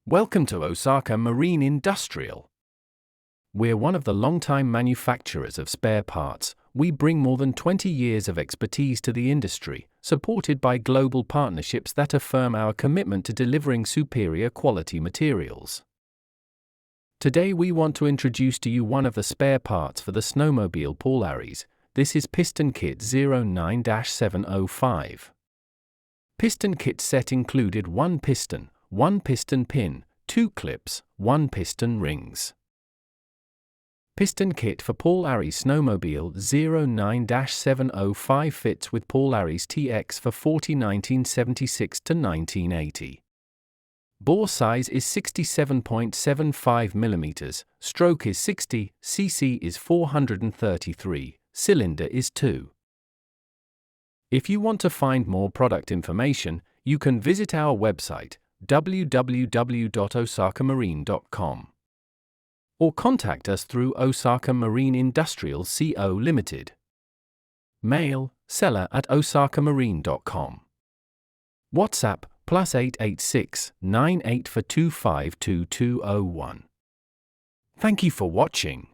Welcome to Osaka Marine Industrial. We're one of the long-time manufacturers of spare parts. We bring more than 20 years of expertise to the industry, supported by global partnerships that affirm our commitment to delivering superior quality materials. Today we want to introduce to you one of the spare parts for the Snowmobile Polaris. This is Piston Kit 09-705. Piston kit set included one piston pin, 2 clips, 1 piston rings. Piston kit for Polaris Snowmobile 09-705 fits with Polaris TX for 1976 to 1980. Bore size is 67.75 mm, stroke is 60, cc is 433, cylinder is 2. If you want to find more product information, you can visit our website www.osakamarine.com or contact us through Osaka Marine Industrial Co. Limited. Mail, seller@osakamarine.com. WhatsApp, +886 98 425 2201. Thank you for watching.